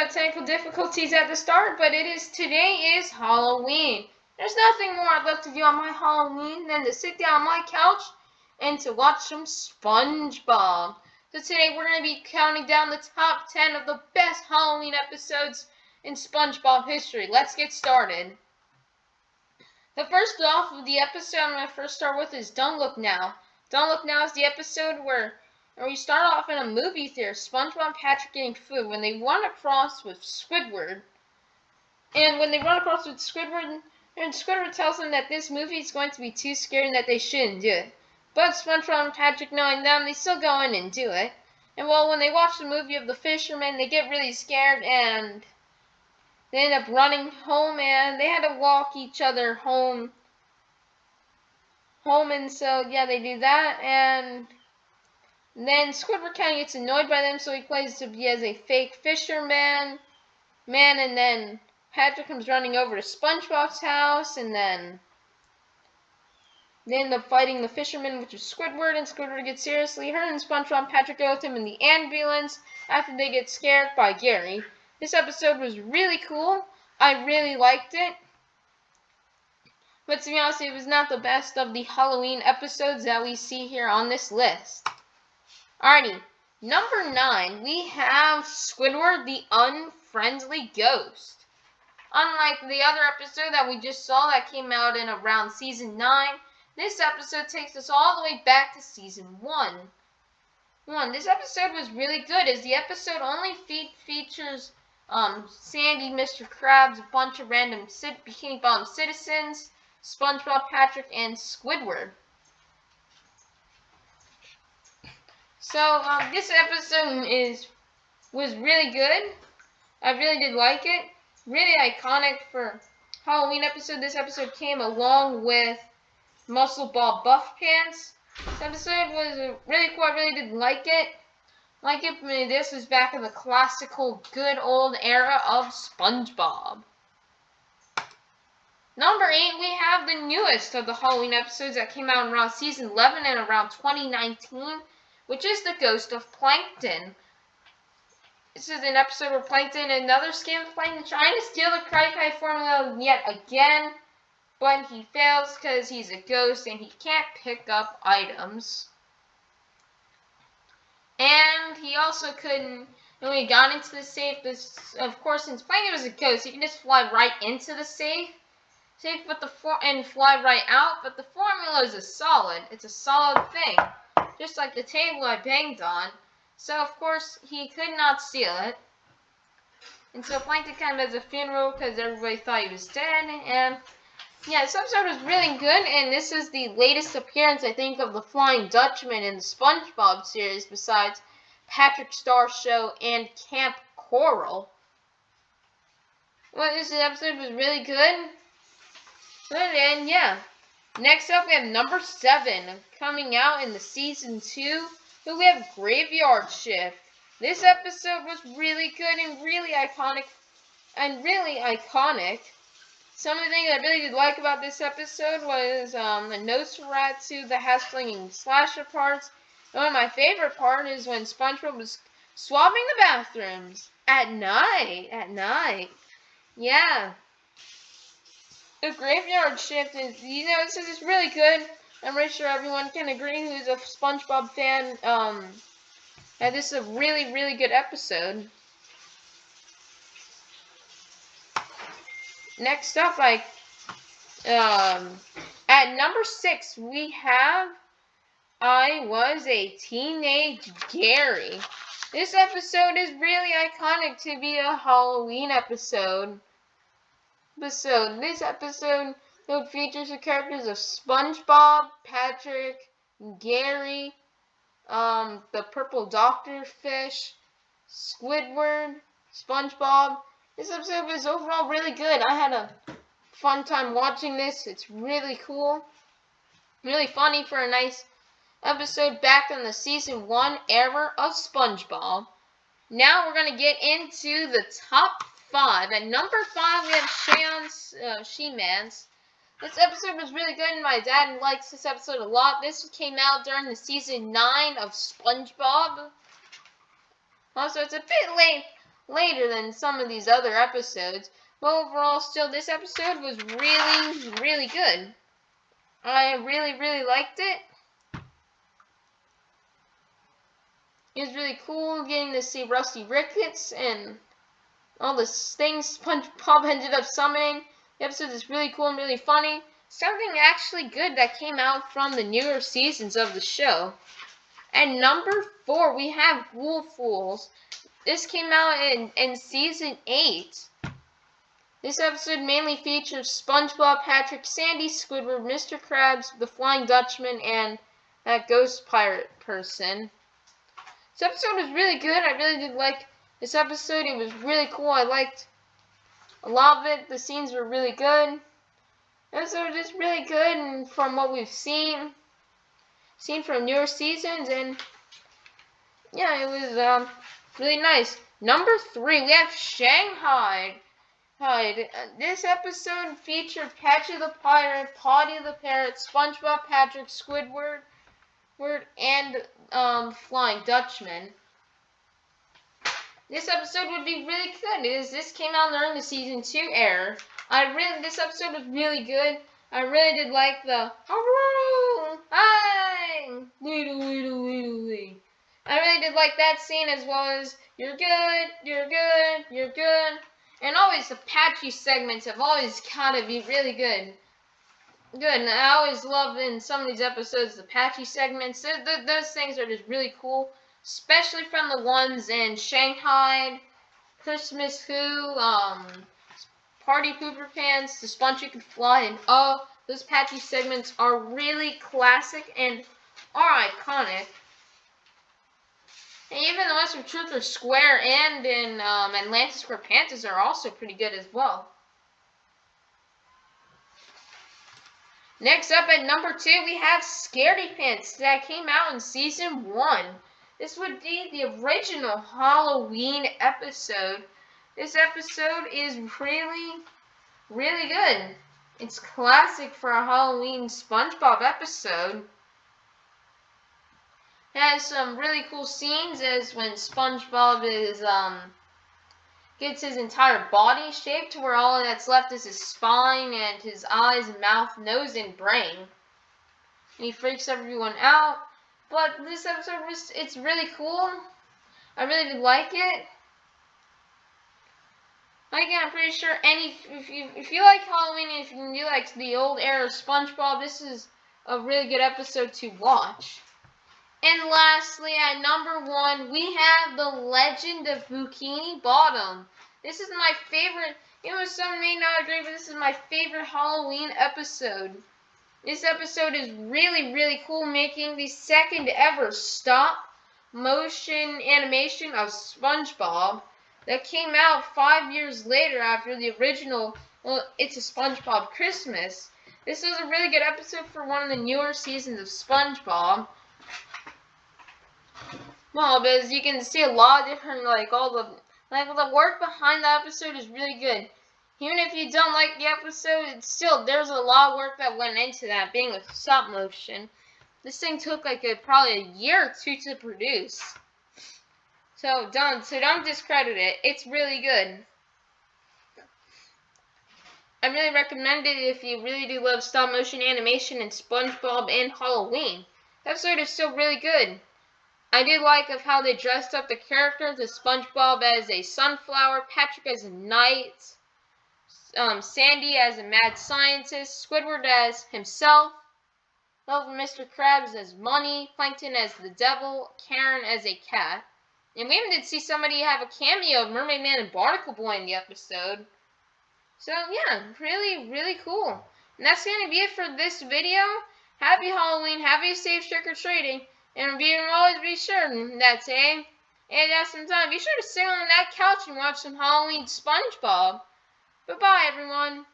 technical difficulties at the start, but today is Halloween. There's nothing more I'd love to do on my Halloween than to sit down on my couch and to watch some SpongeBob. So today we're going to be counting down the top 10 of the best Halloween episodes in SpongeBob history. Let's get started. The first off of the episode I'm going to first start with is Don't Look Now. Don't Look Now is the episode where we start off in a movie theater, SpongeBob and Patrick getting food, when they run across with Squidward. And when they run across with Squidward, and Squidward tells them that this movie is going to be too scary and that they shouldn't do it. But SpongeBob and Patrick, knowing them, they still go in and do it. And well, when they watch the movie of the fisherman, they get really scared and they end up running home, and they had to walk each other home. And so, yeah, they do that, and then Squidward kind of gets annoyed by them, so he plays to be as a fake fisherman, and then Patrick comes running over to SpongeBob's house, and then they end up fighting the fisherman, which is Squidward, and Squidward gets seriously hurt, and SpongeBob and Patrick go with him in the ambulance after they get scared by Gary. This episode was really cool. I really liked it. But to be honest, it was not the best of the Halloween episodes that we see here on this list. Alrighty, number 9, we have Squidward the Unfriendly Ghost. Unlike the other episode that we just saw that came out in around season 9, this episode takes us all the way back to season 1. This episode was really good, as the episode only features Sandy, Mr. Krabs, a bunch of random Bikini Bottom citizens, SpongeBob, Patrick, and Squidward. So, this episode was really good. I really did like it. Really iconic for Halloween episode. This episode came along with Muscle Ball Buff Pants. This episode was really cool. I really did like it. This was back in the classical, good old era of SpongeBob. Number 8, we have the newest of the Halloween episodes that came out around season 11 and around 2019. Which is the Ghost of Plankton. This is an episode where Plankton, another scam Plankton, trying to steal the Krabby Patty formula yet again, but he fails because he's a ghost and he can't pick up items. And he also couldn't, when he got into the safe, of course, since Plankton was a ghost, he can just fly right into the safe, and fly right out, but the formula is it's a solid thing. Just like the table I banged on. So, of course, he could not steal it. And so Plankton kind of has a funeral because everybody thought he was dead. And, yeah, this episode was really good. And this is the latest appearance, I think, of the Flying Dutchman in the SpongeBob series, besides Patrick Star Show and Camp Coral. Well, this episode was really good. And, yeah. Next up, we have number 7, coming out in the season 2, we have Graveyard Shift. This episode was really good and really iconic. Some of the things I really did like about this episode was the Nosferatu, the hat-slinging slasher parts. And one of my favorite parts is when SpongeBob was swabbing the bathrooms at night. Yeah. The Graveyard Shift is, this is really good. I'm pretty sure everyone can agree who's a SpongeBob fan, that this is a really, really good episode. Next up, at number 6, we have I Was a Teenage Gary. This episode is really iconic to be a Halloween episode. This episode features the characters of SpongeBob, Patrick, Gary, the Purple Doctor Fish, Squidward, SpongeBob. This episode was overall really good. I had a fun time watching this. It's really cool. Really funny for a nice episode back in the season 1 era of SpongeBob. Now we're going to get into the top 5. At number 5, we have She-Mans. This episode was really good, and my dad likes this episode a lot. This came out during the season 9 of SpongeBob. Also, it's a bit late later than some of these other episodes. But overall, still, this episode was really, really good. I really, really liked it. It was really cool getting to see Rusty Ricketts and all the things SpongeBob ended up summoning. The episode is really cool and really funny. Something actually good that came out from the newer seasons of the show. At number 4, we have Wolf Fools. This came out in season 8. This episode mainly features SpongeBob, Patrick, Sandy, Squidward, Mr. Krabs, the Flying Dutchman, and that ghost pirate person. This episode was really good. I really did like this episode. It was really cool. I liked a lot of it. The scenes were really good. The episode was just really good, and from what we've seen from newer seasons, and yeah, it was really nice. Number 3, we have Shanghai. This episode featured Patchy the Pirate, Potty the Parrot, SpongeBob, Patrick, Squidward, and Flying Dutchman. This episode would be really good as this came out during the season 2 era. This episode was really good. I really did like the hi, wee. I really did like that scene, as well as you're good, you're good, you're good. And always the Patchy segments have always gotta be really good. And I always love in some of these episodes the Patchy segments. Those things are just really cool, especially from the ones in Shanghai, Christmas Who, Party Pooper Pants, The Sponge You Can Fly, and those Patchy segments are really classic and are iconic. And even the ones from Truth or Square and in Atlantis Square Panthers are also pretty good as well. Next up at number 2, we have Scaredypants that came out in season 1. This would be the original Halloween episode. This episode is really, really good. It's classic for a Halloween SpongeBob episode. It has some really cool scenes, as when SpongeBob is gets his entire body shaped to where all that's left is his spine and his eyes, mouth, nose, and brain. And he freaks everyone out. But this episode it's really cool. I really did like it. Again, I'm pretty sure if you like Halloween, if you like the old era of SpongeBob, this is a really good episode to watch. And lastly, at number 1, we have The Legend of Bikini Bottom. This is my favorite, some may not agree, but this is my favorite Halloween episode. This episode is really, really cool, making the second ever stop motion animation of SpongeBob that came out 5 years later after the original, It's a SpongeBob Christmas. This was a really good episode for one of the newer seasons of SpongeBob. Well, but as you can see, a lot of different, the work behind the episode is really good. Even if you don't like the episode, there's a lot of work that went into that, being with stop motion. This thing took probably a year or 2 to produce. So don't discredit it. It's really good. I really recommend it if you really do love stop motion animation and SpongeBob and Halloween. The episode is still really good. I did like of how they dressed up the characters, with SpongeBob as a sunflower, Patrick as a knight, Sandy as a mad scientist, Squidward as himself, Mr. Krabs as money, Plankton as the devil, Karen as a cat. And we even did see somebody have a cameo of Mermaid Man and Barnacle Boy in the episode. So yeah, really, really cool. And that's going to be it for this video. Happy Halloween, happy safe trick-or-treating. And always be sure that today, and at some time, be sure to sit on that couch and watch some Halloween SpongeBob. Bye-bye, everyone.